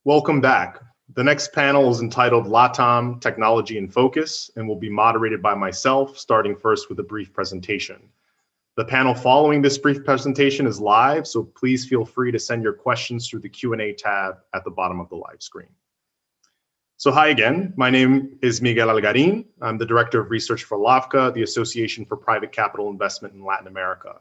Welcome back. The next panel is entitled LATAM Technology in Focus and will be moderated by myself, starting first with a brief presentation. The panel following this brief presentation is live, so please feel free to send your questions through the Q&A tab at the bottom of the live screen. So hi again, my name is Miguel Algarin. I'm the Director of Research for LAVCA, the Association for Private Capital Investment in Latin America.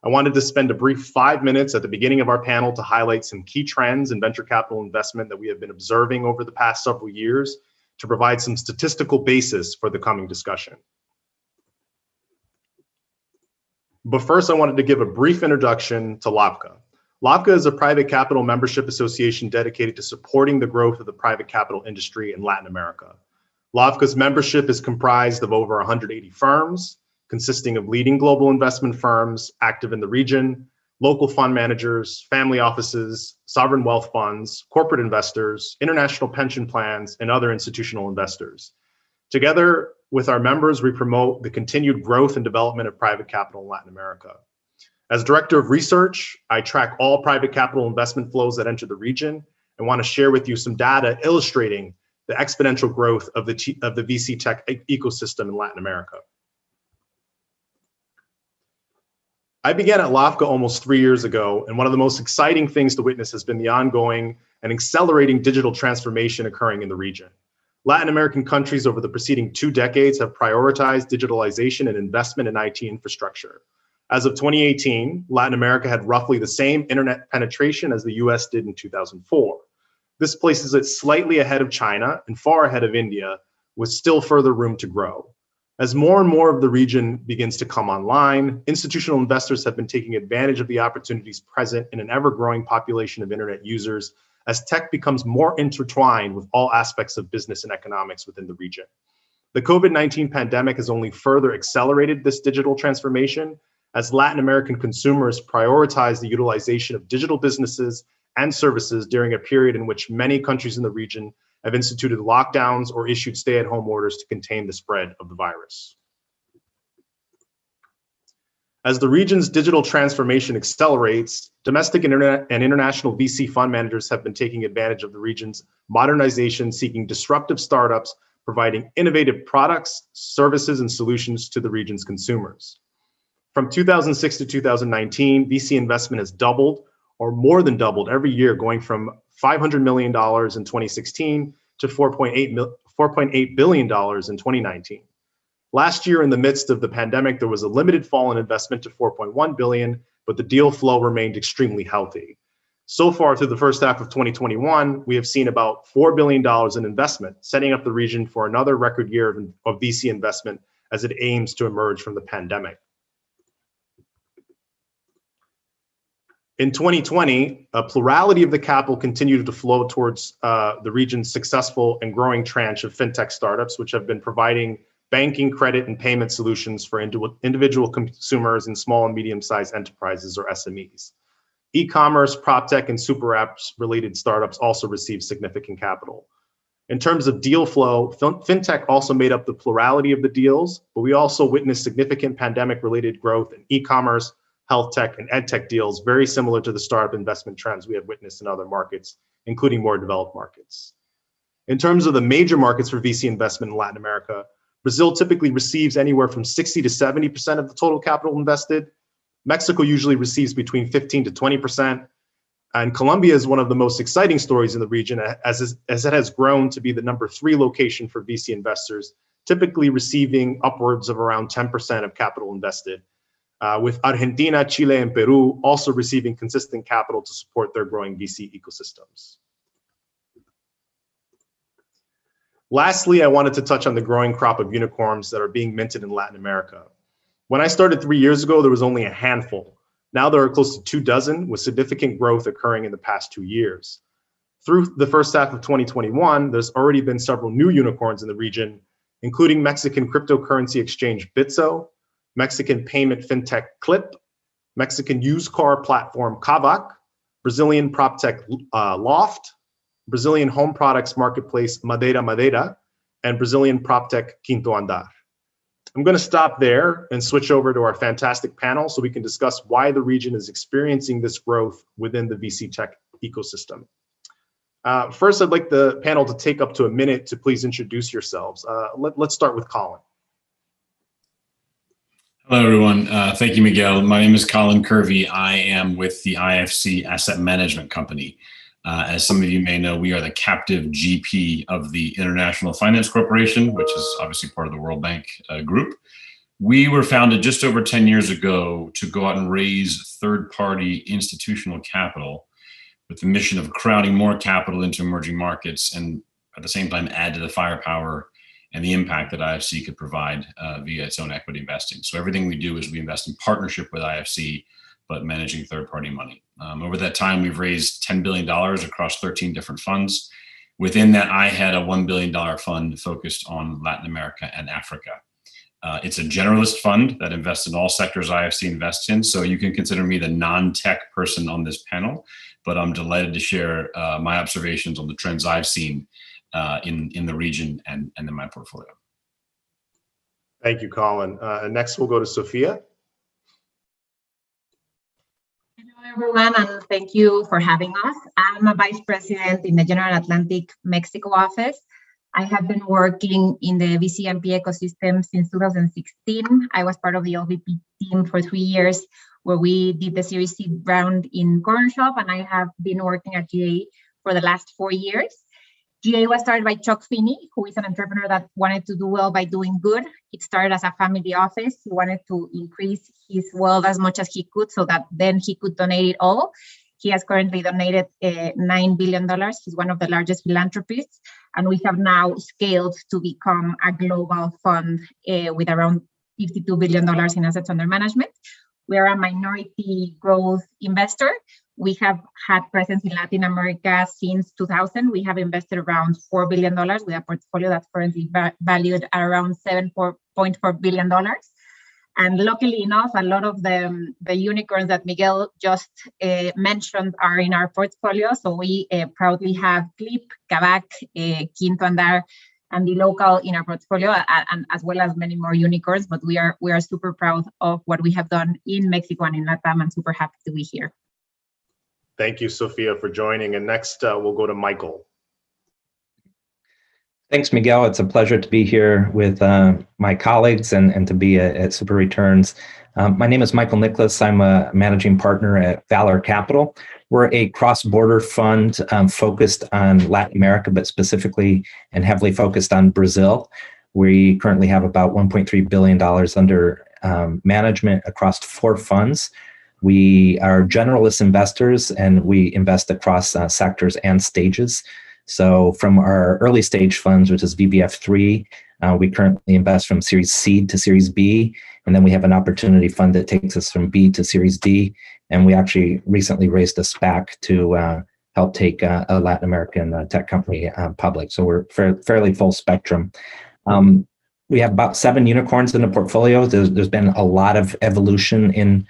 I wanted to spend a brief 5 minutes at the beginning of our panel to highlight some key trends in venture capital investment that we have been observing over the past several years to provide some statistical basis for the coming discussion. But first, I wanted to give a brief introduction to LAVCA. LAVCA is a private capital membership association dedicated to supporting the growth of the private capital industry in Latin America. LAVCA's membership is comprised of over 180 firms, consisting of leading global investment firms active in the region, local fund managers, family offices, sovereign wealth funds, corporate investors, international pension plans, and other institutional investors. Together with our members, we promote the continued growth and development of private capital in Latin America. As Director of Research, I track all private capital investment flows that enter the region and want to share with you some data illustrating the exponential growth of the VC tech ecosystem in Latin America. I began at LAVCA almost 3 years ago, and one of the most exciting things to witness has been the ongoing and accelerating digital transformation occurring in the region. Latin American countries over the preceding 2 decades have prioritized digitalization and investment in IT infrastructure. As of 2018, Latin America had roughly the same internet penetration as the US did in 2004. This places it slightly ahead of China and far ahead of India, with still further room to grow. As more and more of the region begins to come online, institutional investors have been taking advantage of the opportunities present in an ever-growing population of internet users as tech becomes more intertwined with all aspects of business and economics within the region. The COVID-19 pandemic has only further accelerated this digital transformation as Latin American consumers prioritize the utilization of digital businesses and services during a period in which many countries in the region have instituted lockdowns or issued stay-at-home orders to contain the spread of the virus. As the region's digital transformation accelerates, domestic and international VC fund managers have been taking advantage of the region's modernization, seeking disruptive startups, providing innovative products, services, and solutions to the region's consumers. From 2006 to 2019, VC investment has doubled or more than doubled every year, going from $500 million in 2016 to $4.8 billion in 2019. Last year, in the midst of the pandemic, there was a limited fall in investment to $4.1 billion, but the deal flow remained extremely healthy. So far, through the first half of 2021, we have seen about $4 billion in investment, setting up the region for another record year of VC investment as it aims to emerge from the pandemic. In 2020, a plurality of the capital continued to flow towards the region's successful and growing tranche of fintech startups, which have been providing banking, credit, and payment solutions for individual consumers and small and medium-sized enterprises, or SMEs. E-commerce, prop tech, and super apps related startups also received significant capital. In terms of deal flow, fintech also made up the plurality of the deals, but we also witnessed significant pandemic-related growth in e-commerce, health tech, and ed tech deals, very similar to the startup investment trends we have witnessed in other markets, including more developed markets. In terms of the major markets for VC investment in Latin America, Brazil typically receives anywhere from 60 to 70% of the total capital invested. Mexico usually receives between 15 to 20%. And Colombia is one of the most exciting stories in the region, as it has grown to be the #3 location for VC investors, typically receiving upwards of around 10% of capital invested. With Argentina, Chile, and Peru also receiving consistent capital to support their growing VC ecosystems. Lastly, I wanted to touch on the growing crop of unicorns that are being minted in Latin America. When I started 3 years ago, there was only a handful. Now there are close to 2 dozen, with significant growth occurring in the past 2 years. Through the first half of 2021, there's already been several new unicorns in the region, including Mexican cryptocurrency exchange Bitso, Mexican payment fintech Clip, Mexican used car platform Kavak, Brazilian prop tech Loft, Brazilian home products marketplace Madeira, and Brazilian prop tech Quinto Andar. I'm going to stop there and switch over to our fantastic panel so we can discuss why the region is experiencing this growth within the VC tech ecosystem. First, I'd like the panel to take up to a minute to please introduce yourselves. Let's start with Colin. Hello, everyone. Thank you, Miguel. My name is Colin Curvey. I am with the IFC Asset Management Company. As some of you may know, we are the captive GP of the International Finance Corporation, which is obviously part of the World Bank group. We were founded just over 10 years ago to go out and raise third-party institutional capital with the mission of crowding more capital into emerging markets and at the same time add to the firepower and the impact that IFC could provide via its own equity investing. So everything we do is we invest in partnership with IFC, but managing third-party money. Over that time, we've raised $10 billion across 13 different funds. Within that, I had a $1 billion fund focused on Latin America and Africa. It's a generalist fund that invests in all sectors IFC invests in, so you can consider me the non-tech person on this panel, but I'm delighted to share my observations on the trends I've seen in the region and in my portfolio. Thank you, Colin. Next, we'll go to Sofia. Hello, everyone, and thank you for having us. I'm a vice president in the General Atlantic Mexico office. I have been working in the VC&P ecosystem since 2016. I was part of the LVP team for 3 years, where we did the Series C round in Corner Shop, and I have been working at GA for the last 4 years. GA was started by Chuck Finney, who is an entrepreneur that wanted to do well by doing good. It started as a family office. He wanted to increase his wealth as much as he could so that then he could donate it all. He has currently donated $9 billion. He's one of the largest philanthropists. And we have now scaled to become a global fund with around $52 billion in assets under management. We are a minority growth investor. We have had presence in Latin America since 2000. We have invested around $4 billion with a portfolio that's currently valued at around $7.4 billion. And luckily enough, a lot of the unicorns that Miguel just mentioned are in our portfolio. So we proudly have Clip, Kavak, Quinto Andar, and the local in our portfolio, and as well as many more unicorns. But we are super proud of what we have done in Mexico and in Latam, and super happy to be here. Thank you, Sofia, for joining. And next, we'll go to Michael. Thanks, Miguel. It's a pleasure to be here with my colleagues and to be at Super Returns. My name is Michael Nicklas. I'm a managing partner at Valor Capital. We're a cross-border fund focused on Latin America, but specifically and heavily focused on Brazil. We currently have about $1.3 billion under management across 4 funds. We are generalist investors, and we invest across sectors and stages. So from our early stage funds, which is VBF3, we currently invest from Series C to Series B, and then we have an opportunity fund that takes us from B to Series D. And we actually recently raised a SPAC to help take a Latin American tech company public. So we're fairly full spectrum. We have about 7 unicorns in the portfolio. There's been a lot of evolution in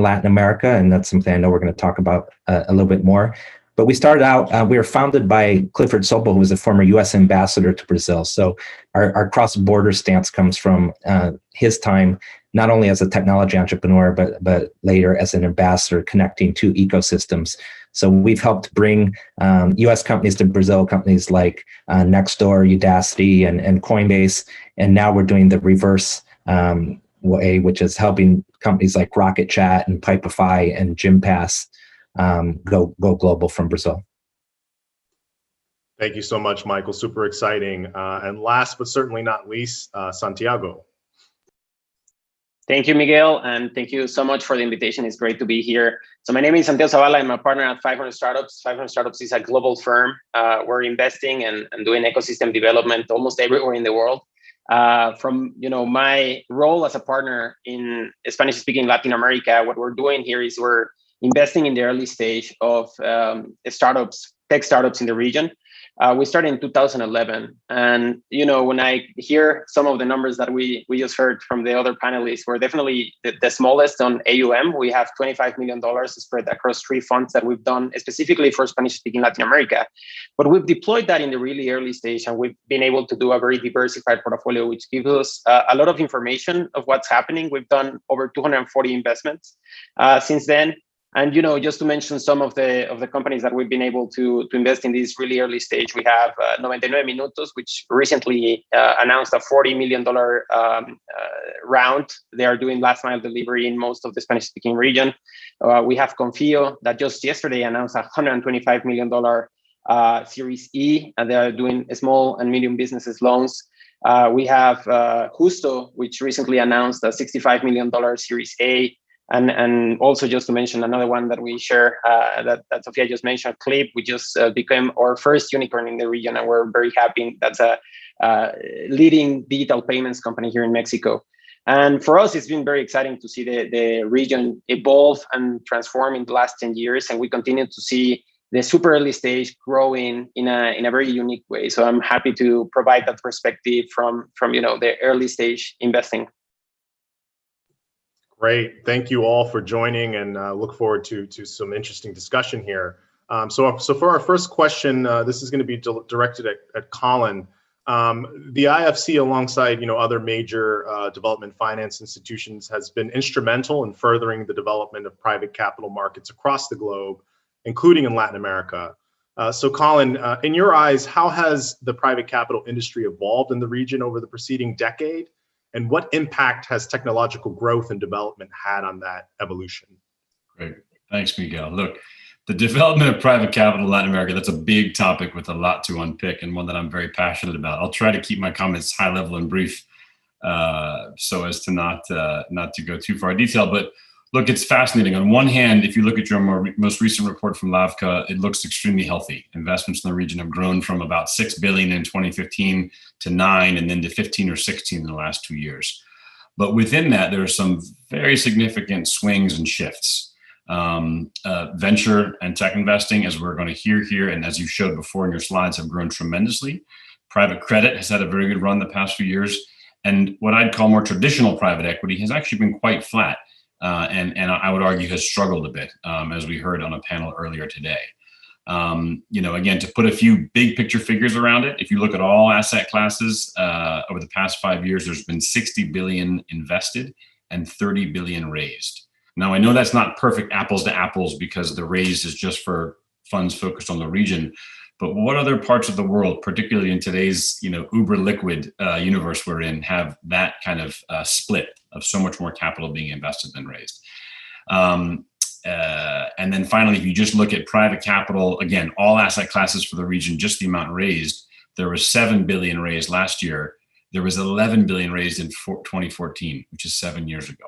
Latin America, and that's something I know we're going to talk about a little bit more. But we started out, we were founded by Clifford Sobel, who was a former U.S. ambassador to Brazil. So our cross-border stance comes from his time, not only as a technology entrepreneur, but later as an ambassador connecting 2 ecosystems. So we've helped bring U.S. companies to Brazil, companies like Nextdoor, Udacity, and Coinbase. And now we're doing the reverse way, which is helping companies like Rocket Chat and Pipefy and Gympass go global from Brazil. Thank you so much, Michael. Super exciting. And last but certainly not least, Santiago. Thank you, Miguel, and thank you so much for the invitation. It's great to be here. So my name is Santiago Zavala. I'm a partner at 500 Startups. 500 Startups is a global firm. We're investing and doing ecosystem development almost everywhere in the world. From my role as a partner in Spanish-speaking Latin America, what we're doing here is we're investing in the early stage of startups, tech startups in the region. We started in 2011. And, when I hear some of the numbers that we just heard from the other panelists, we're definitely the smallest on AUM. We have $25 million spread across 3 funds that we've done specifically for Spanish-speaking Latin America. But we've deployed that in the really early stage, and we've been able to do a very diversified portfolio, which gives us a lot of information of what's happening. We've done over 240 investments since then. And just to mention some of the companies that we've been able to invest in this really early stage, we have 99 Minutos, which recently announced a $40 million round. They are doing last mile delivery in most of the Spanish-speaking region. We have Confio that just yesterday announced a $125 million Series E, and they are doing small and medium businesses loans. We have Justo, which recently announced a $65 million Series A. And also just to mention another one that we share that Sofia just mentioned, Clip, we just became our first unicorn in the region, and we're very happy. That's a leading digital payments company here in Mexico. And for us, it's been very exciting to see the region evolve and transform in the last 10 years. And we continue to see the super early stage growing in a very unique way. So I'm happy to provide that perspective from the early stage investing. Great. Thank you all for joining, and look forward to some interesting discussion here. So for our first question, this is going to be directed at Colin. The IFC, alongside other major development finance institutions, has been instrumental in furthering the development of private capital markets across the globe, including in Latin America. So Colin, in your eyes, how has the private capital industry evolved in the region over the preceding decade? And what impact has technological growth and development had on that evolution? Great. Thanks, Miguel. Look, the development of private capital in Latin America, that's a big topic with a lot to unpick, and one that I'm very passionate about. I'll try to keep my comments high level and brief so as to not to go too far in detail. But look, it's fascinating. On one hand, if you look at your most recent report from LAVCA, it looks extremely healthy. Investments in the region have grown from about 6 billion in 2015 to 9, and then to 15 or 16 in the last 2 years. But within that, there are some very significant swings and shifts. Venture and tech investing, as we're going to hear here, and as you showed before in your slides, have grown tremendously. Private credit has had a very good run the past few years. And what I'd call more traditional private equity has actually been quite flat. And I would argue has struggled a bit, as we heard on a panel earlier today. Again, to put a few big picture figures around it, if you look at all asset classes over the past 5 years, there's been 60 billion invested and 30 billion raised. Now, I know that's not perfect apples to apples because the raise is just for funds focused on the region. But what other parts of the world, particularly in today's uber liquid universe we're in, have that kind of split of so much more capital being invested than raised? And then finally, if you just look at private capital, again, all asset classes for the region, just the amount raised, there was 7 billion raised last year. There was 11 billion raised in 2014, which is 7 years ago.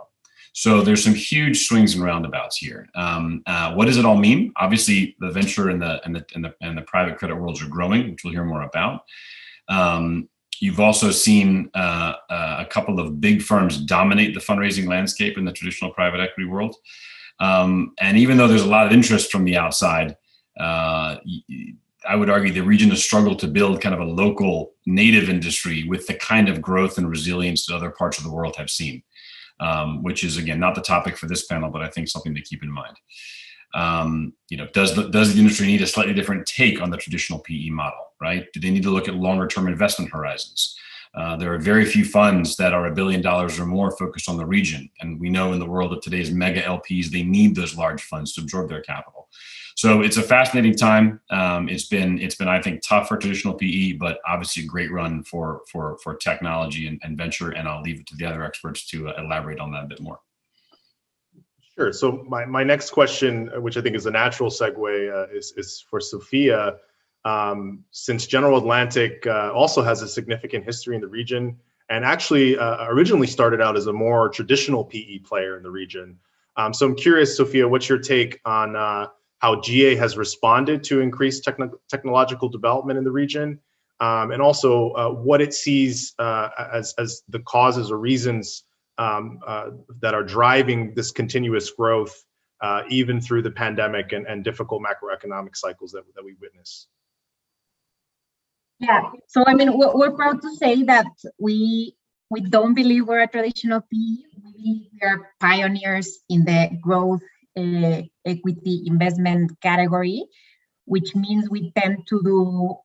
So there's some huge swings and roundabouts here. What does it all mean? Obviously, the venture and the private credit worlds are growing, which we'll hear more about. You've also seen a couple of big firms dominate the fundraising landscape in the traditional private equity world. And even though there's a lot of interest from the outside, I would argue the region has struggled to build kind of a local native industry with the kind of growth and resilience that other parts of the world have seen. Which is, again, not the topic for this panel, but I think something to keep in mind. Does the industry need a slightly different take on the traditional PE model, right? Do they need to look at longer term investment horizons? There are very few funds that are $1 billion or more focused on the region. And we know in the world of today's mega LPs, they need those large funds to absorb their capital. So it's a fascinating time. It's been, I think, tough for traditional PE, but obviously a great run for technology and venture. And I'll leave it to the other experts to elaborate on that a bit more. Sure. So my next question, which I think is a natural segue, is for Sofia. Since General Atlantic also has a significant history in the region, and actually originally started out as a more traditional PE player in the region. So I'm curious, Sofia, what's your take on how GA has responded to increased technological development in the region, and also what it sees as the causes or reasons that are driving this continuous growth, even through the pandemic and difficult macroeconomic cycles that we witness. Yeah, so I mean, we're proud to say that we don't believe we're a traditional PE. We believe we are pioneers in the growth equity investment category, which means we tend to do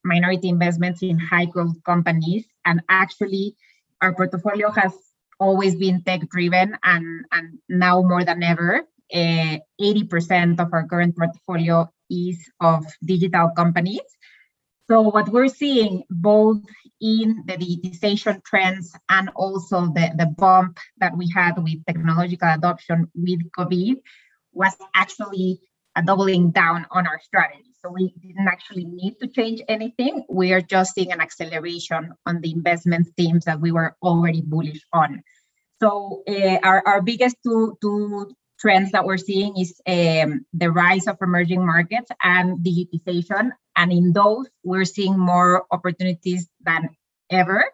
minority investments in high growth companies. And actually, our portfolio has always been tech driven, and now more than ever, 80% of our current portfolio is of digital companies. So what we're seeing both in the digitization trends and also the bump that we had with technological adoption with COVID was actually a doubling down on our strategy. So we didn't actually need to change anything. We are just seeing an acceleration on the investment themes that we were already bullish on. So our biggest two trends that we're seeing is the rise of emerging markets and digitization. And in those, we're seeing more opportunities than ever.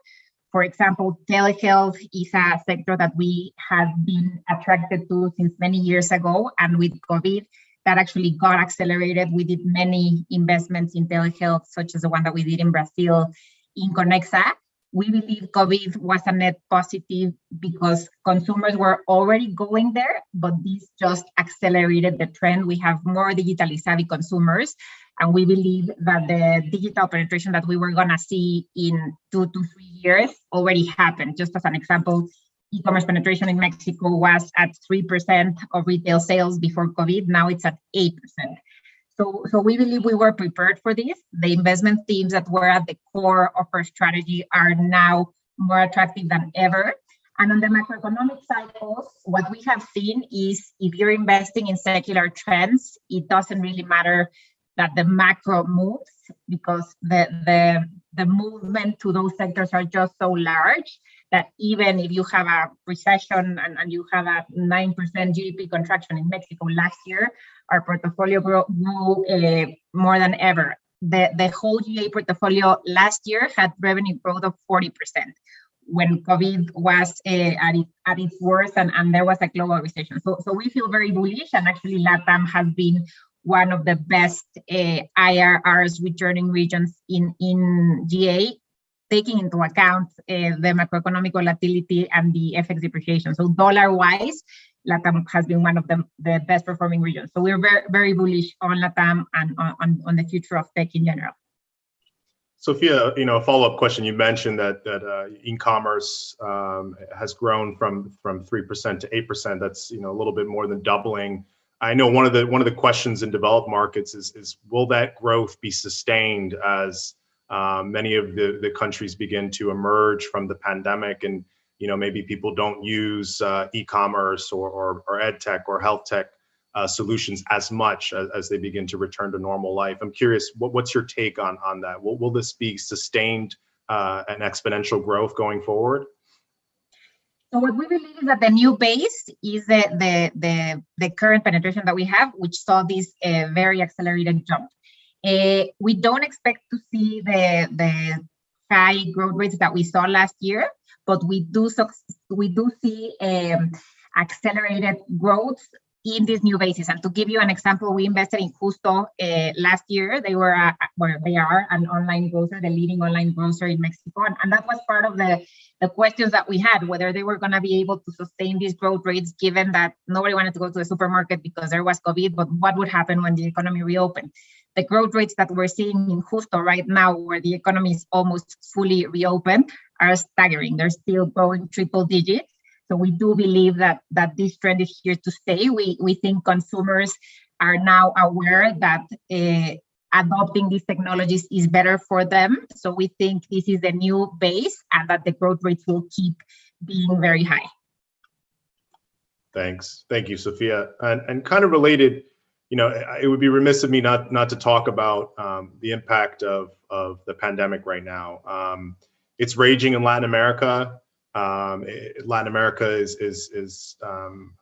For example, telehealth is a sector that we have been attracted to since many years ago. And with COVID, that actually got accelerated. We did many investments in telehealth, such as the one that we did in Brazil in Conexa. We believe COVID was a net positive because consumers were already going there, but this just accelerated the trend. We have more digitally savvy consumers, and we believe that the digital penetration that we were going to see in 2 to 3 years already happened. Just as an example, e-commerce penetration in Mexico was at 3% of retail sales before COVID. Now it's at 8%. So we believe we were prepared for this. The investment themes that were at the core of our strategy are now more attractive than ever. And on the macroeconomic cycles, what we have seen is if you're investing in secular trends, it doesn't really matter that the macro moves because the movement to those sectors are just so large that even if you have a recession and you have a 9% GDP contraction in Mexico last year, our portfolio grew more than ever. The whole GA portfolio last year had revenue growth of 40% when COVID was at its worst and there was a global recession. So we feel very bullish, and actually LATAM has been one of the best IRRs returning regions in GA, taking into account the macroeconomic volatility and the FX depreciation. So dollar-wise, LATAM has been one of the best performing regions. So we're very, very bullish on LATAM and on the future of tech in general. Sofia, a follow-up question. You mentioned that e-commerce has grown from 3% to 8%. That's a little bit more than doubling. I know one of the questions in developed markets is will that growth be sustained as many of the countries begin to emerge from the pandemic, and maybe people don't use e-commerce or ed tech or health tech solutions as much as they begin to return to normal life. I'm curious, what's your take on that? Will this be sustained and exponential growth going forward? So what we believe is that the new base is the current penetration that we have, which saw this very accelerated jump. We don't expect to see the high growth rates that we saw last year, but we do see accelerated growth in these new bases. And to give you an example, we invested in Justo last year. They are an online grocer, the leading online grocer in Mexico. And that was part of the questions that we had, whether they were going to be able to sustain these growth rates, given that nobody wanted to go to the supermarket because there was COVID, but what would happen when the economy reopened? The growth rates that we're seeing in Justo right now, where the economy is almost fully reopened, are staggering. They're still growing triple digits. So we do believe that this trend is here to stay. We think consumers are now aware that adopting these technologies is better for them. So we think this is the new base and that the growth rates will keep being very high. Thanks. Thank you, Sofia. And kind of related, it would be remiss of me not to talk about the impact of the pandemic right now. It's raging in Latin America. Latin America is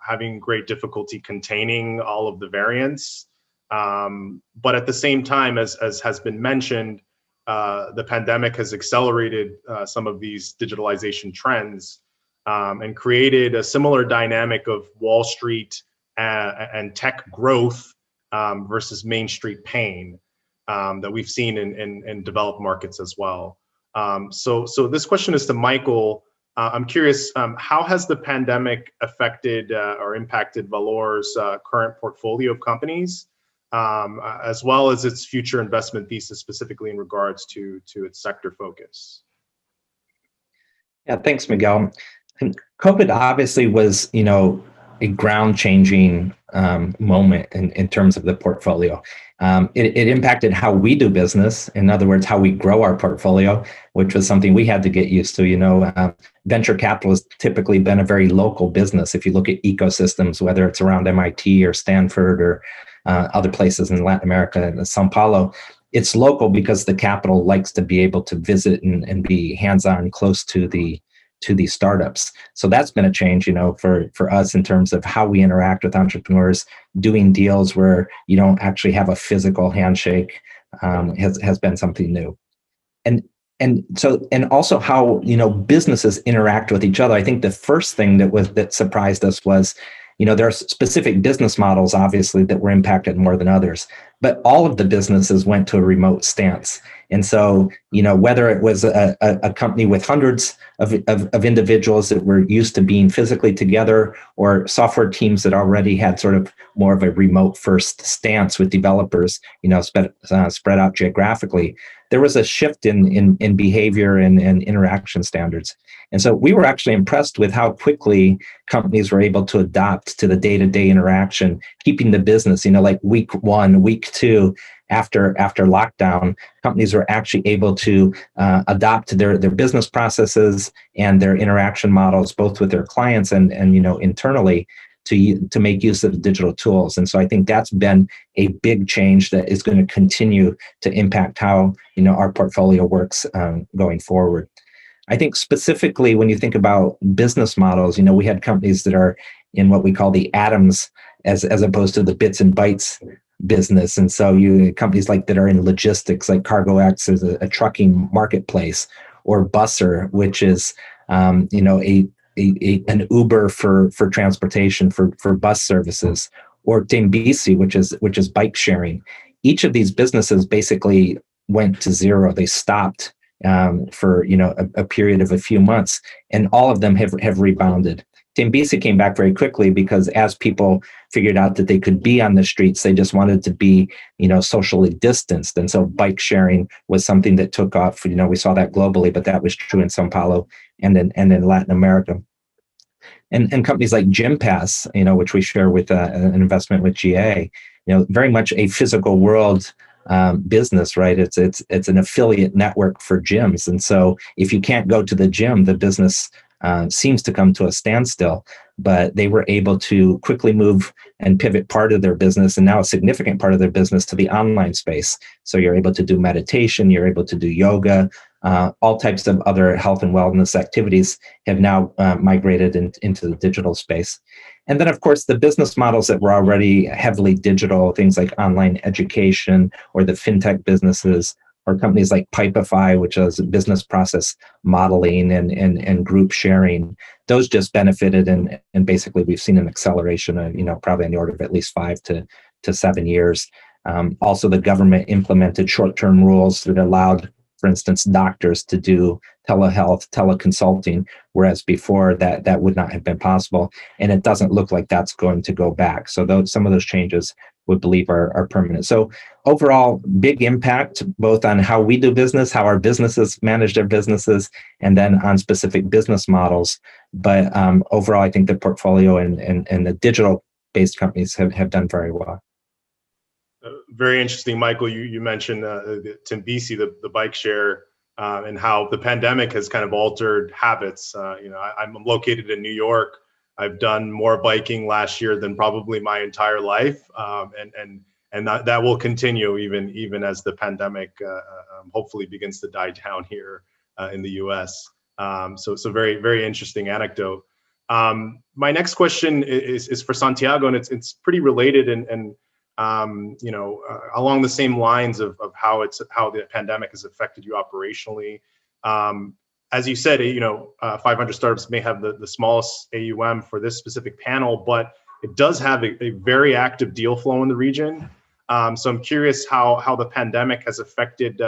having great difficulty containing all of the variants. But at the same time, as has been mentioned, the pandemic has accelerated some of these digitalization trends and created a similar dynamic of Wall Street and tech growth versus Main Street pain that we've seen in developed markets as well. So this question is to Michael. I'm curious, how has the pandemic affected or impacted Valor's current portfolio of companies, as well as its future investment thesis, specifically in regards to its sector focus? Yeah, thanks, Miguel. And COVID obviously was, ground-changing moment in terms of the portfolio. It impacted how we do business. In other words, how we grow our portfolio, which was something we had to get used to. Venture capital has typically been a very local business. If you look at ecosystems, whether it's around MIT or Stanford or other places in Latin America, Sao Paulo, it's local because the capital likes to be able to visit and be hands-on, close to these startups. So that's been a change, for us in terms of how we interact with entrepreneurs. Doing deals where you don't actually have a physical handshake has been something new. And also how businesses interact with each other. I think the first thing that surprised us was, there are specific business models, obviously, that were impacted more than others, but all of the businesses went to a remote stance. And so, whether it was a company with hundreds of individuals that were used to being physically together, or software teams that already had sort of more of a remote first stance with developers, spread out geographically, there was a shift in behavior and interaction standards. And so we were actually impressed with how quickly companies were able to adapt to the day-to-day interaction, keeping the business, like week 1, week 2, after lockdown, companies were actually able to adopt their business processes and their interaction models, both with their clients and internally, to make use of digital tools. And so I think that's been a big change that is going to continue to impact how our portfolio works going forward. I think specifically when you think about business models, we had companies that are in what we call the atoms as opposed to the bits and bytes business. And so companies that are in logistics, like CargoX is a trucking marketplace, or Busser, which is an Uber for transportation for bus services, or Tembisi, which is bike sharing. Each of these businesses basically went to zero. They stopped for a period of a few months, and all of them have rebounded. Tembisi came back very quickly because as people figured out that they could be on the streets, they just wanted to be, socially distanced. And so bike sharing was something that took off. We saw that globally, but that was true in Sao Paulo and in Latin America. And companies like GymPass, which we share with an investment with GA, very much a physical world business, right? It's an affiliate network for gyms. And so if you can't go to the gym, the business seems to come to a standstill, but they were able to quickly move and pivot part of their business, and now a significant part of their business, to the online space. So you're able to do meditation, you're able to do yoga, all types of other health and wellness activities have now migrated into the digital space. And then, of course, the business models that were already heavily digital, things like online education or the fintech businesses, or companies like Pipefy, which is business process modeling and group sharing, those just benefited. And basically, we've seen an acceleration of, probably in the order of at least 5 to 7 years. Also, the government implemented short-term rules that allowed, for instance, doctors to do telehealth, teleconsulting, whereas before that would not have been possible. And it doesn't look like that's going to go back. So some of those changes we believe are permanent. So overall, big impact, both on how we do business, how our businesses manage their businesses, and then on specific business models. But overall, I think the portfolio and the digital-based companies have done very well. Very interesting, Michael. You mentioned Tembisi, the bike share, and how the pandemic has kind of altered habits. I'm located in New York. I've done more biking last year than probably my entire life, and that will continue even as the pandemic hopefully begins to die down here in the U.S. So very, very interesting anecdote. My next question is for Santiago, and it's pretty related and along the same lines of how the pandemic has affected you operationally. As you said, 500 startups may have the smallest AUM for this specific panel, but it does have a very active deal flow in the region. So I'm curious how the pandemic has affected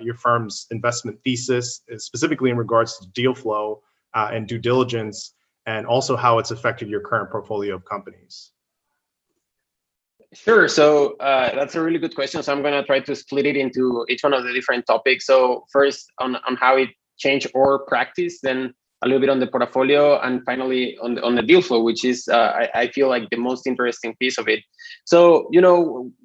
your firm's investment thesis, specifically in regards to deal flow and due diligence, and also how it's affected your current portfolio of companies. Sure. So that's a really good question. So I'm going to try to split it into each one of the different topics. So first on how it changed our practice, then a little bit on the portfolio, and finally on the deal flow, which is I feel like the most interesting piece of it. So,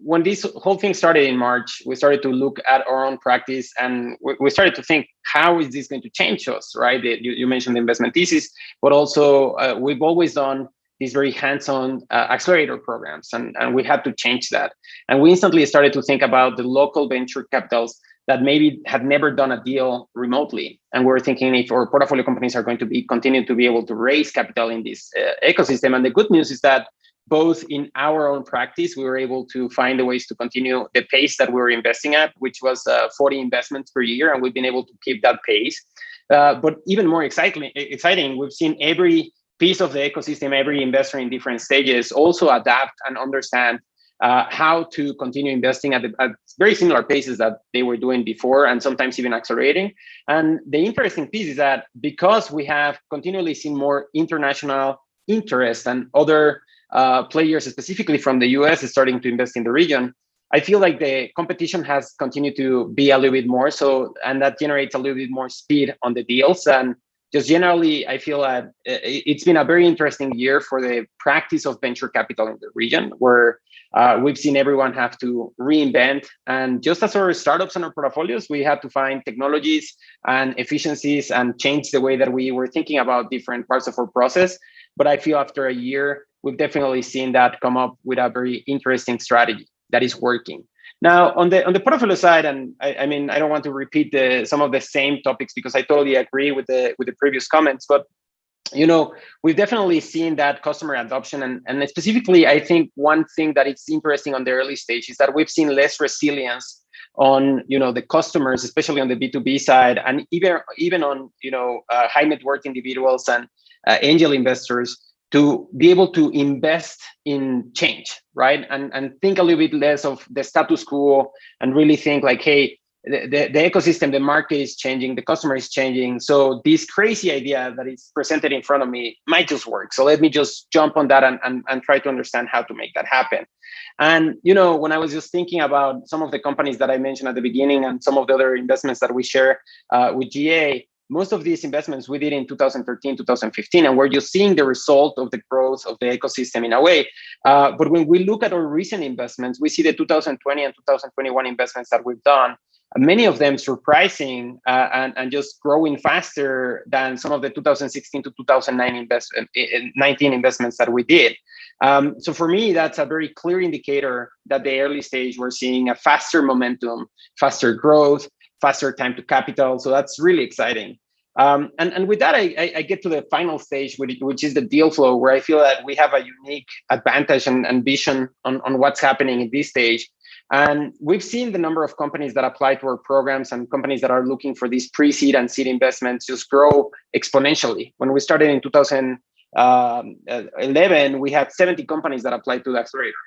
when this whole thing started in March, we started to look at our own practice, and we started to think, how is this going to change us, right? You mentioned the investment thesis, but also we've always done these very hands-on accelerator programs, and we had to change that. And we instantly started to think about the local venture capitals that maybe had never done a deal remotely. And we're thinking if our portfolio companies are going to continue to be able to raise capital in this ecosystem. And the good news is that both in our own practice, we were able to find the ways to continue the pace that we were investing at, which was 40 investments per year. And we've been able to keep that pace. But even more exciting, we've seen every piece of the ecosystem, every investor in different stages also adapt and understand how to continue investing at very similar paces that they were doing before, and sometimes even accelerating. And the interesting piece is that because we have continually seen more international interest and other players, specifically from the US, starting to invest in the region, I feel like the competition has continued to be a little bit more so, and that generates a little bit more speed on the deals. And just generally, I feel that it's been a very interesting year for the practice of venture capital in the region, where we've seen everyone have to reinvent. And just as our startups and our portfolios, we had to find technologies and efficiencies and change the way that we were thinking about different parts of our process. But I feel after a year, we've definitely seen that come up with a very interesting strategy that is working. Now, on the portfolio side, and I mean, I don't want to repeat some of the same topics because I totally agree with the previous comments, but we've definitely seen that customer adoption, and specifically, I think one thing that is interesting on the early stage is that we've seen less resilience on the customers, especially on the B2B side, and even on high net worth individuals and angel investors, to be able to invest in change, right? And think a little bit less of the status quo and really think like, hey, the ecosystem, the market is changing, the customer is changing. So this crazy idea that is presented in front of me might just work. So let me just jump on that and try to understand how to make that happen. And, when I was just thinking about some of the companies that I mentioned at the beginning and some of the other investments that we share with GA, most of these investments we did in 2013, 2015, and we're just seeing the result of the growth of the ecosystem in a way. But when we look at our recent investments, we see the 2020 and 2021 investments that we've done, many of them surprising and just growing faster than some of the 2016 to 2019 investments that we did. So for me, that's a very clear indicator that the early stage, we're seeing a faster momentum, faster growth, faster time to capital. So that's really exciting. And with that, I get to the final stage, which is the deal flow, where I feel that we have a unique advantage and vision on what's happening at this stage. And we've seen the number of companies that apply to our programs and companies that are looking for these pre-seed and seed investments just grow exponentially. When we started in 2011, we had 70 companies that applied to the accelerator.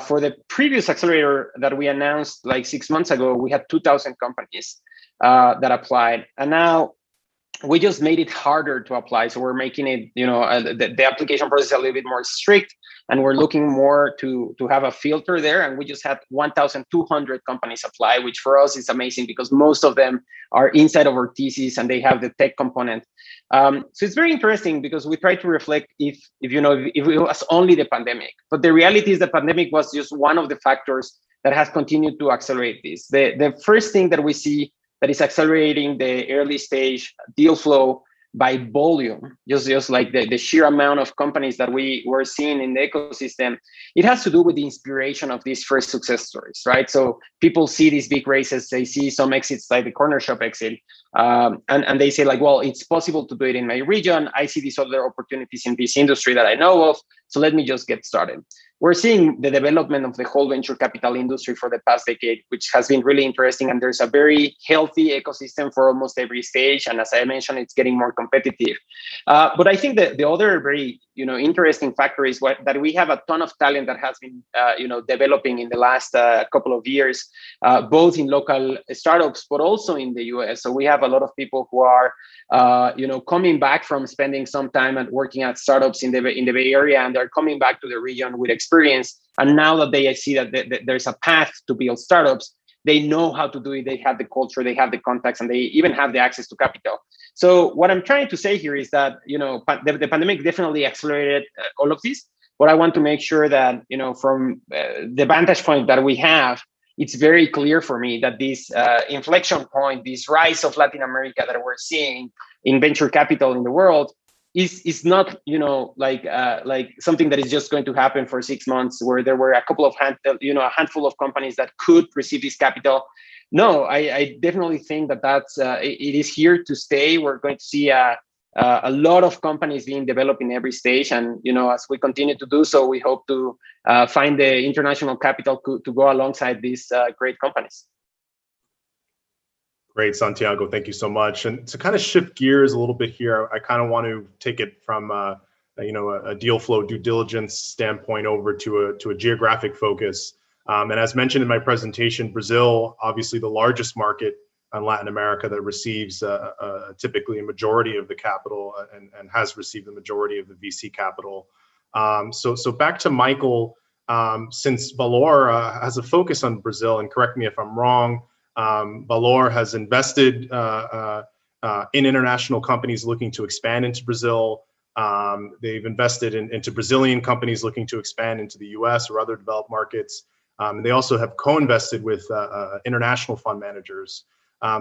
For the previous accelerator that we announced like 6 months ago, we had 2,000 companies that applied. And now we just made it harder to apply. So we're making it, the application process a little bit more strict, and we're looking more to have a filter there. And we just had 1,200 companies apply, which for us is amazing because most of them are inside of our thesis and they have the tech component. So it's very interesting because we try to reflect if it was only the pandemic, but the reality is the pandemic was just one of the factors that has continued to accelerate this. The first thing that we see that is accelerating the early stage deal flow by volume, just like the sheer amount of companies that we were seeing in the ecosystem, it has to do with the inspiration of these first success stories, right? So people see these big races, they see some exits like the corner shop exit, and they say like, well, it's possible to do it in my region. I see these other opportunities in this industry that I know of, so let me just get started. We're seeing the development of the whole venture capital industry for the past decade, which has been really interesting. And there's a very healthy ecosystem for almost every stage. And as I mentioned, it's getting more competitive. But I think that the other very interesting factor is that we have a ton of talent that has been developing in the last couple of years, both in local startups, but also in the US. So we have a lot of people who are coming back from spending some time and working at startups in the Bay Area, and they're coming back to the region with experience. And now that they see that there's a path to build startups, they know how to do it. They have the culture, they have the contacts, and they even have the access to capital. So what I'm trying to say here is that, the pandemic definitely accelerated all of this. But I want to make sure that, from the vantage point that we have, it's very clear for me that this inflection point, this rise of Latin America that we're seeing in venture capital in the world, is not, like something that is just going to happen for 6 months, where there were a handful of companies that could receive this capital. No, I definitely think that it is here to stay. We're going to see a lot of companies being developed in every stage, and as we continue to do so, we hope to find the international capital to go alongside these great companies. Great, Santiago. Thank you so much. And to kind of shift gears a little bit here, I kind of want to take it from a deal flow due diligence standpoint over to a geographic focus. And as mentioned in my presentation, Brazil, obviously the largest market in Latin America that receives typically a majority of the capital and has received the majority of the VC capital. So back to Michael, since Valor has a focus on Brazil, and correct me if I'm wrong, Valor has invested in international companies looking to expand into Brazil. They've invested into Brazilian companies looking to expand into the US or other developed markets. They also have co-invested with international fund managers.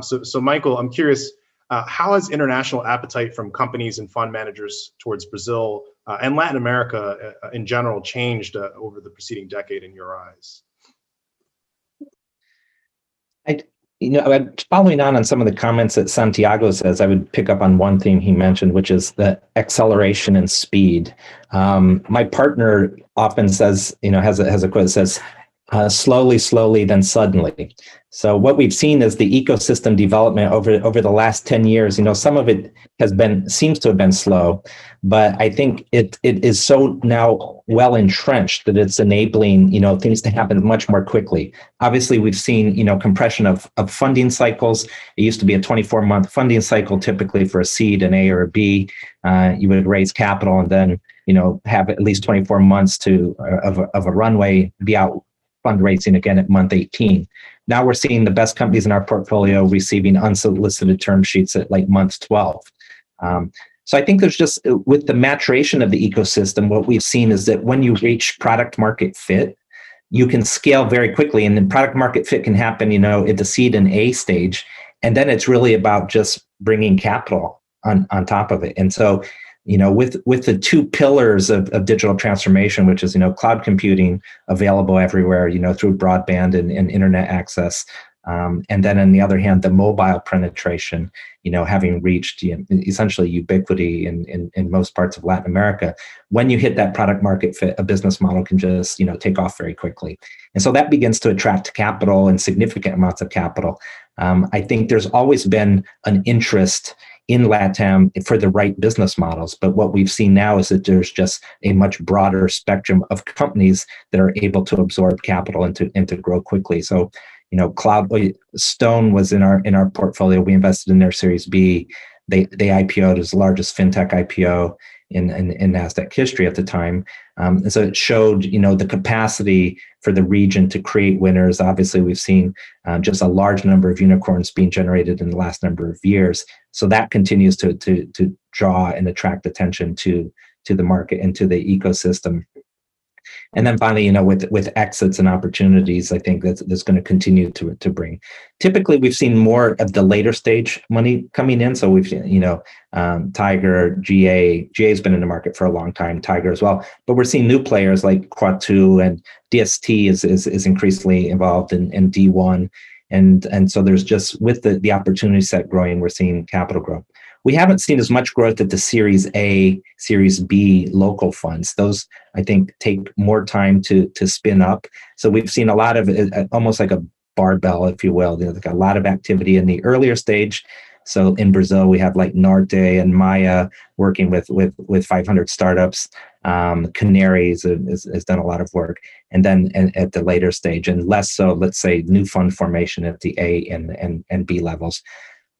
So Michael, I'm curious, how has international appetite from companies and fund managers towards Brazil and Latin America in general changed over the preceding decade in your eyes? Following on some of the comments that Santiago says, I would pick up on one thing he mentioned, which is the acceleration and speed. My partner often says, has a quote that says, slowly, then suddenly. So what we've seen is the ecosystem development over the last 10 years. Some of it seems to have been slow, but I think it is so now well entrenched that it's enabling, things to happen much more quickly. Obviously, we've seen, compression of funding cycles. It used to be a 24-month funding cycle, typically for a seed, an A or a B. You would raise capital and then, have at least 24 months of a runway, be out fundraising again at month 18. Now we're seeing the best companies in our portfolio receiving unsolicited term sheets at like month 12. So I think there's just, with the maturation of the ecosystem, what we've seen is that when you reach product market fit, you can scale very quickly. And then product market fit can happen, at the seed and A stage. And then it's really about just bringing capital on top of it. And so, with the two pillars of digital transformation, which is, cloud computing available everywhere, through broadband and internet access. And then on the other hand, the mobile penetration, having reached essentially ubiquity in most parts of Latin America. When you hit that product market fit, a business model can just, take off very quickly. And so that begins to attract capital and significant amounts of capital. I think there's always been an interest in LATAM for the right business models. But what we've seen now is that there's just a much broader spectrum of companies that are able to absorb capital and to grow quickly. So, Stone was in our portfolio. We invested in their Series B. They IPO'd as the largest fintech IPO in NASDAQ history at the time. And so it showed, the capacity for the region to create winners. Obviously, we've seen just a large number of unicorns being generated in the last number of years. So that continues to draw and attract attention to the market and to the ecosystem. And then finally, with exits and opportunities, I think that's going to continue to bring. Typically, we've seen more of the later stage money coming in. So we've seen, Tiger, GA. GA's been in the market for a long time, Tiger as well. But we're seeing new players like Quatu, and DST is increasingly involved in D1. And so there's just, with the opportunity set growing, we're seeing capital growth. We haven't seen as much growth at the Series A, Series B local funds. Those, I think, take more time to spin up. So we've seen a lot of almost like a barbell, if you will. There's like a lot of activity in the earlier stage. So in Brazil, we have like Norte and Maya working with 500 startups. Canaries has done a lot of work. And then at the later stage, and less so, let's say, new fund formation at the A and B levels.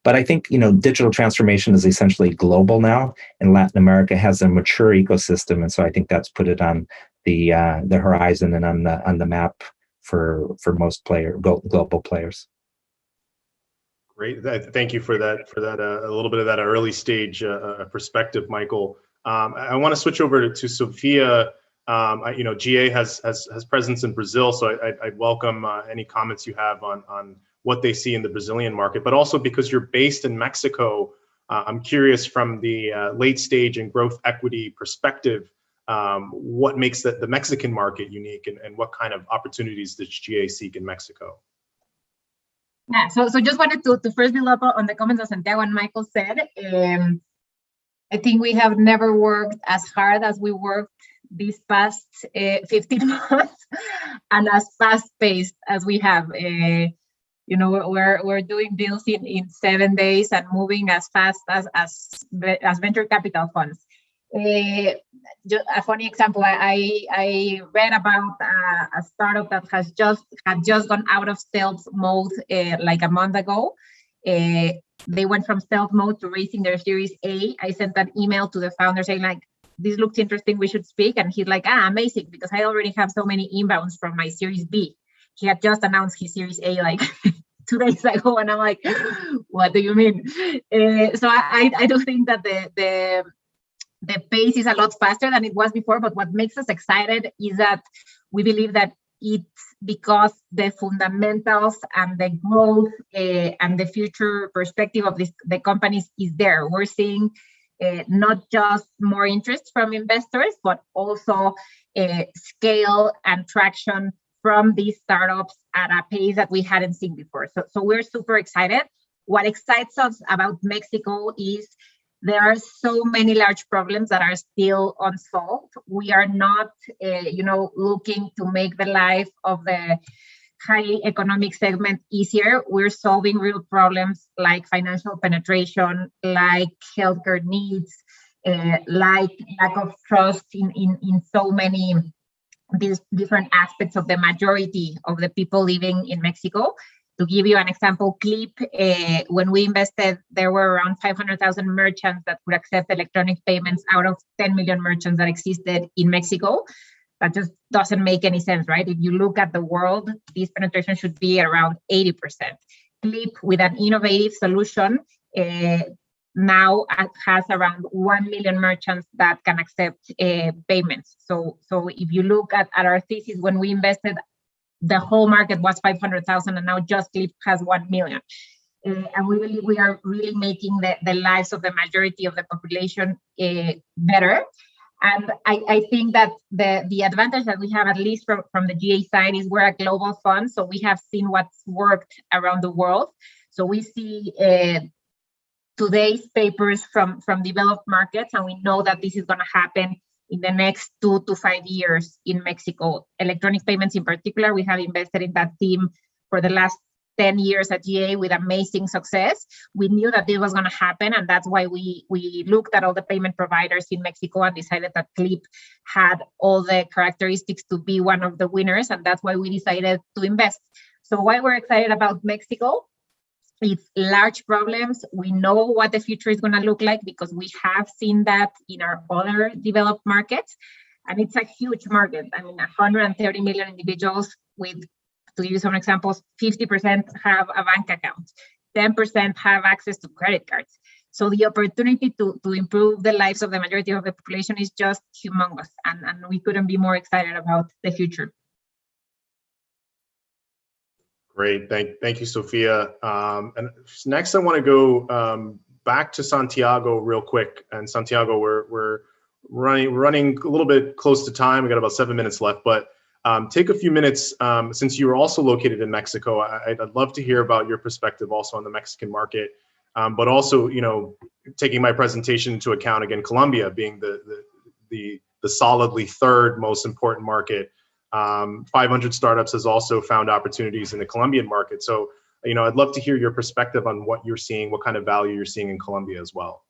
But I think, digital transformation is essentially global now, and Latin America has a mature ecosystem. And so I think that's put it on the horizon and on the map for most global players. Great. Thank you for that. A little bit of that early stage perspective, Michael. I want to switch over to Sofia. GA has presence in Brazil, so I'd welcome any comments you have on what they see in the Brazilian market, but also because you're based in Mexico, I'm curious from the late stage and growth equity perspective, what makes the Mexican market unique, and what kind of opportunities does GA seek in Mexico? Yeah, so just wanted to first build up on the comments that Santiago and Michael said. I think we have never worked as hard as we worked these past 15 months and as fast-paced as we have. We're doing deals in 7 days and moving as fast as venture capital funds. Just a funny example, I read about a startup that had just gone out of stealth mode like a month ago. They went from stealth mode to raising their Series A. I sent an email to the founder saying, like, this looks interesting, we should speak. And he's like, amazing, because I already have so many inbounds from my Series B. He had just announced his Series A like 2 days ago. And I'm like, what do you mean? So I do think that the pace is a lot faster than it was before, but what makes us excited is that we believe that it's because the fundamentals and the growth and the future perspective of the companies is there. We're seeing not just more interest from investors, but also scale and traction from these startups at a pace that we hadn't seen before. So we're super excited. What excites us about Mexico is there are so many large problems that are still unsolved. We are not, looking to make the life of the high economic segment easier. We're solving real problems like financial penetration, like healthcare needs, like lack of trust in so many these different aspects of the majority of the people living in Mexico. To give you an example, Clip, when we invested, there were around 500,000 merchants that would accept electronic payments out of 10 million merchants that existed in Mexico. That just doesn't make any sense, right? If you look at the world, this penetration should be around 80%. Clip, with an innovative solution, now has around 1 million merchants that can accept payments. So if you look at our thesis when we invested, the whole market was 500,000, and now just Clip has 1 million. And we believe we are really making the lives of the majority of the population better. And I think that the advantage that we have, at least from the GA side, is we're a global fund. So we have seen what's worked around the world. So we see today's papers from developed markets, and we know that this is going to happen in the next 2 to 5 years in Mexico. Electronic payments in particular, we have invested in that theme for the last 10 years at GA with amazing success. We knew that this was going to happen, and that's why we looked at all the payment providers in Mexico and decided that Clip had all the characteristics to be one of the winners, and that's why we decided to invest. So why we're excited about Mexico? It's large problems. We know what the future is going to look like because we have seen that in our other developed markets. And it's a huge market. I mean, 130 million individuals with, to give you some examples, 50% have a bank account, 10% have access to credit cards. So the opportunity to improve the lives of the majority of the population is just humongous. And we couldn't be more excited about the future. Great, thank you, Sofia. And next, I want to go back to Santiago real quick. And Santiago, we're running a little bit close to time. We got about 7 minutes left, but take a few minutes since you are also located in Mexico. I'd love to hear about your perspective also on the Mexican market, but also, taking my presentation into account, again, Colombia being the solidly third most important market. 500 Startups has also found opportunities in the Colombian market. So, I'd love to hear your perspective on what you're seeing, what kind of value you're seeing in Colombia as well.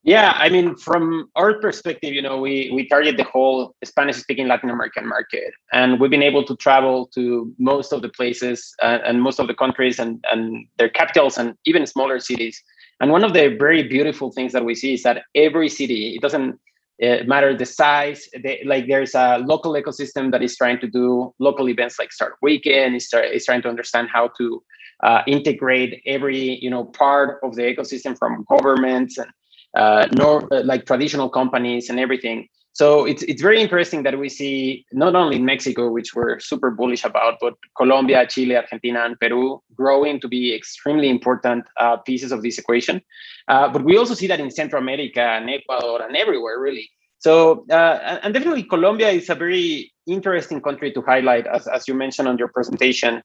Yeah, I mean, from our perspective, we target the whole Spanish-speaking Latin American market, and we've been able to travel to most of the places and most of the countries and their capitals and even smaller cities. And one of the very beautiful things that we see is that every city, it doesn't matter the size. There's a local ecosystem that is trying to do local events like Startup Weekend. Is trying to understand how to integrate every part of the ecosystem, from governments and like traditional companies and everything. So it's very interesting that we see not only Mexico, which we're super bullish about, but Colombia, Chile, Argentina, and Peru growing to be extremely important pieces of this equation. But we also see that in Central America and Ecuador and everywhere, really. So, and definitely Colombia is a very interesting country to highlight, as you mentioned on your presentation.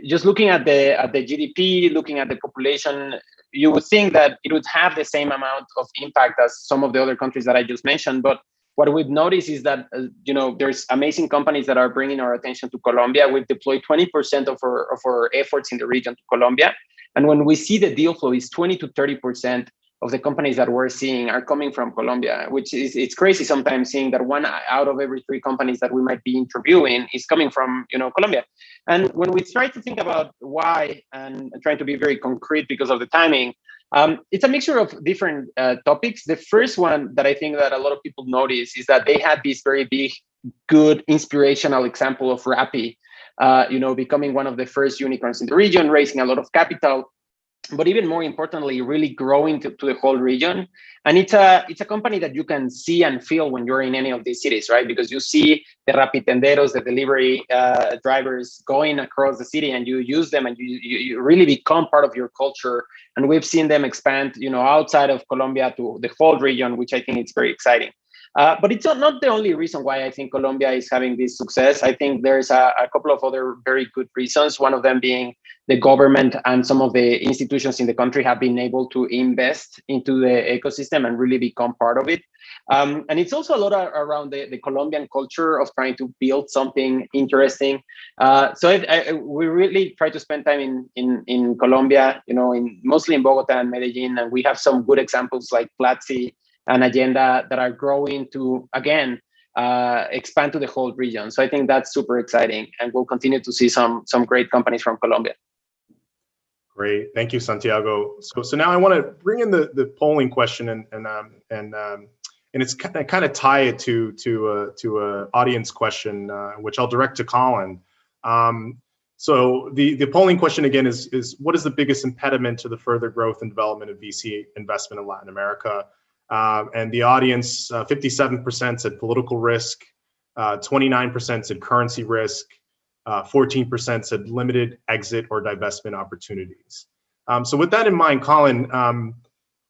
Just looking at the GDP, looking at the population, you would think that it would have the same amount of impact as some of the other countries that I just mentioned. But what we've noticed is that, there's amazing companies that are bringing our attention to Colombia. We've deployed 20% of our efforts in the region to Colombia. And when we see the deal flow is 20 to 30% of the companies that we're seeing are coming from Colombia, which it's crazy sometimes seeing that 1 out of every 3 companies that we might be interviewing is coming from, Colombia. And when we try to think about why and trying to be very concrete because of the timing, it's a mixture of different topics. The first one that I think that a lot of people notice is that they had this very big, good, inspirational example of Rappi, becoming one of the first unicorns in the region, raising a lot of capital, but even more importantly, really growing to the whole region. And it's a company that you can see and feel when you're in any of these cities, right? Because you see the Rapitenderos, the delivery drivers going across the city, and you use them, and you really become part of your culture. And we've seen them expand, outside of Colombia to the whole region, which I think is very exciting. But it's not the only reason why I think Colombia is having this success. I think there's a couple of other very good reasons. One of them being the government and some of the institutions in the country have been able to invest into the ecosystem and really become part of it. And it's also a lot around the Colombian culture of trying to build something interesting. So we really try to spend time in Colombia, mostly in Bogota and Medellin, and we have some good examples like Platzi and Agenda that are growing to, again, expand to the whole region. So I think that's super exciting, and we'll continue to see some great companies from Colombia. Great, thank you, Santiago. So now I want to bring in the polling question, and it's kind of tie it to a audience question, which I'll direct to Colin. So the polling question again is what is the biggest impediment to the further growth and development of VC investment in Latin America? And the audience, 57% said political risk, 29% said currency risk, 14% said limited exit or divestment opportunities. So with that in mind, Colin,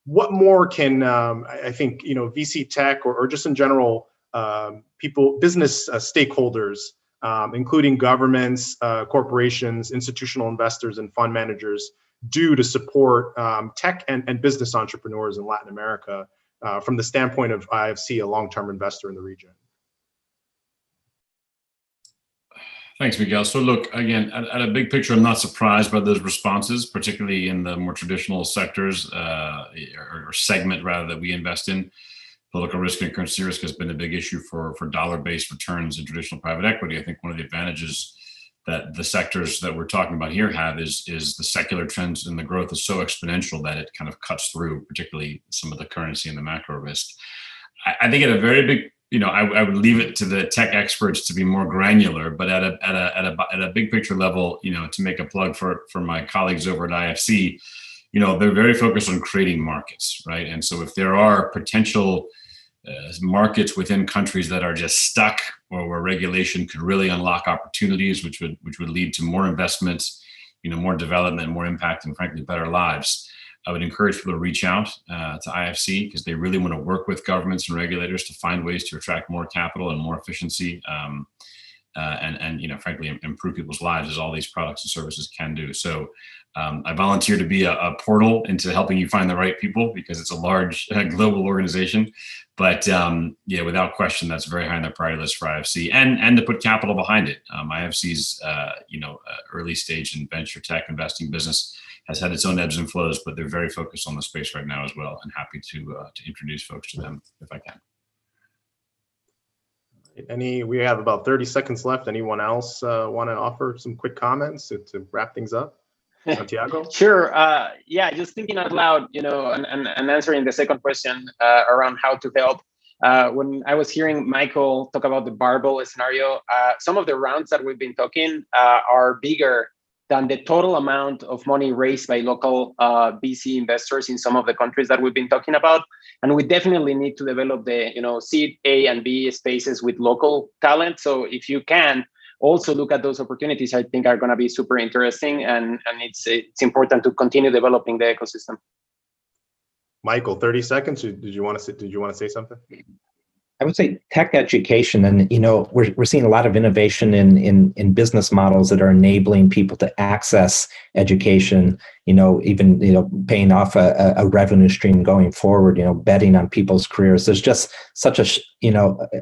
what more can I think VC tech or just in general business stakeholders, including governments, corporations, institutional investors, and fund managers, do to support tech and business entrepreneurs in Latin America from the standpoint of IFC, a long-term investor in the region? Thanks, Miguel. So look, again, at a big picture, I'm not surprised by those responses, particularly in the more traditional sectors or segment rather that we invest in. Political risk and currency risk has been a big issue for dollar-based returns in traditional private equity. I think one of the advantages that the sectors that we're talking about here have is the secular trends, and the growth is so exponential that it kind of cuts through, particularly some of the currency and the macro risk. I think at a very big, I would leave it to the tech experts to be more granular, but at a big picture level, to make a plug for my colleagues over at IFC, they're very focused on creating markets, right? And so if there are potential markets within countries that are just stuck, or where regulation could really unlock opportunities, which would lead to more investments, more development, more impact, and frankly better lives, I would encourage people to reach out to IFC, because they really want to work with governments and regulators to find ways to attract more capital and more efficiency, and frankly improve people's lives, as all these products and services can do. So I volunteer to be a portal into helping you find the right people, because it's a large global organization. But without question, that's very high on the priority list for IFC, and to put capital behind it. IFC's early stage and venture tech investing business has had its own ebbs and flows, but they're very focused on the space right now as well, and happy to introduce folks to them if I can. We have about 30 seconds left. Anyone else want to offer some quick comments to wrap things up? Santiago? Sure. Just thinking out loud, and answering the second question around how to help. When I was hearing Michael talk about the barbell scenario, some of the rounds that we've been talking are bigger than the total amount of money raised by local VC investors in some of the countries that we've been talking about. And we definitely need to develop the seed A and B spaces with local talent. So if you can also look at those opportunities, I think are going to be super interesting, and it's important to continue developing the ecosystem. Michael, 30 seconds. Did you want to say something? I would say tech education, and we're seeing a lot of innovation in business models that are enabling people to access education. Even paying off a revenue stream going forward. Betting on people's careers. There's just such a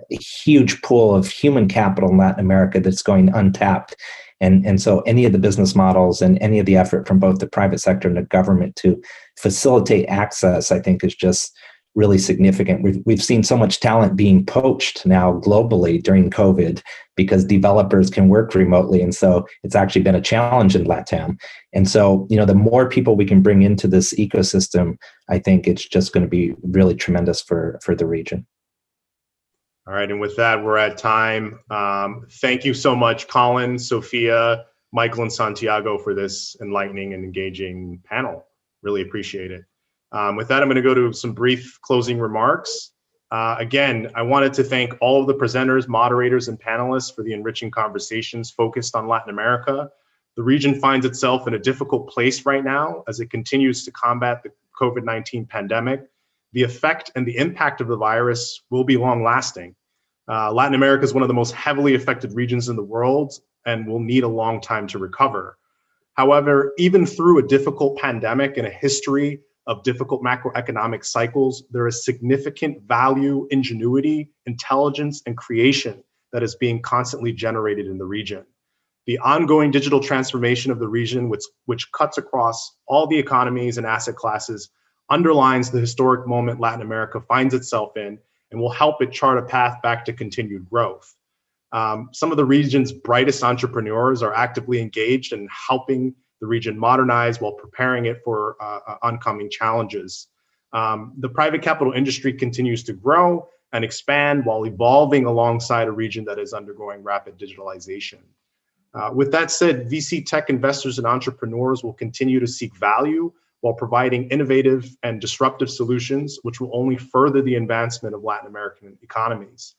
huge pool of human capital in Latin America that's going untapped, and so any of the business models and any of the effort from both the private sector and the government to facilitate access, I think, is just really significant. We've seen so much talent being poached now globally during COVID because developers can work remotely. And so it's actually been a challenge in LATAM. And so, the more people we can bring into this ecosystem, I think it's just going to be really tremendous for the region. All right. And with that, we're at time. Thank you so much, Colin, Sofia, Michael, and Santiago for this enlightening and engaging panel. Really appreciate it. With that, I'm going to go to some brief closing remarks. Again, I wanted to thank all of the presenters, moderators, and panelists for the enriching conversations focused on Latin America. The region finds itself in a difficult place right now as it continues to combat the COVID-19 pandemic. The effect and the impact of the virus will be long-lasting. Latin America is one of the most heavily affected regions in the world and will need a long time to recover. However, even through a difficult pandemic and a history of difficult macroeconomic cycles, there is significant value, ingenuity, intelligence, and creation that is being constantly generated in the region. The ongoing digital transformation of the region, which cuts across all the economies and asset classes, underlines the historic moment Latin America finds itself in and will help it chart a path back to continued growth. Some of the region's brightest entrepreneurs are actively engaged in helping the region modernize while preparing it for oncoming challenges. The private capital industry continues to grow and expand while evolving alongside a region that is undergoing rapid digitalization. With that said, VC tech investors and entrepreneurs will continue to seek value while providing innovative and disruptive solutions, which will only further the advancement of Latin American economies.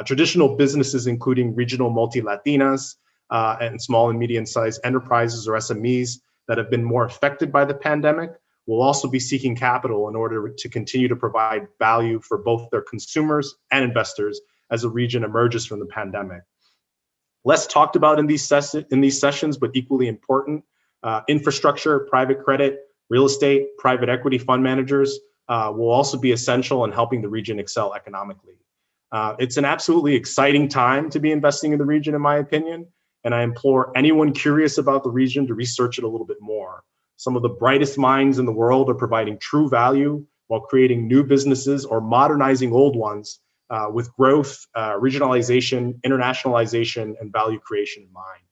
Traditional businesses, including regional multi-Latinas, and small and medium-sized enterprises or SMEs that have been more affected by the pandemic will also be seeking capital in order to continue to provide value for both their consumers and investors as the region emerges from the pandemic. Less talked about in these sessions, but equally important, infrastructure, private credit, real estate, private equity fund managers will also be essential in helping the region excel economically. It's an absolutely exciting time to be investing in the region, in my opinion. And I implore anyone curious about the region to research it a little bit more. Some of the brightest minds in the world are providing true value while creating new businesses or modernizing old ones with growth, regionalization, internationalization, and value creation in mind.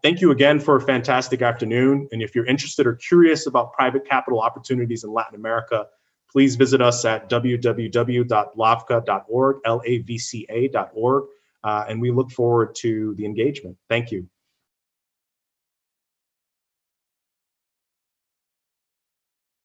Thank you again for a fantastic afternoon. And if you're interested or curious about private capital opportunities in Latin America, please visit us at www.lavca.org, LAVCA.org. And we look forward to the engagement. Thank you.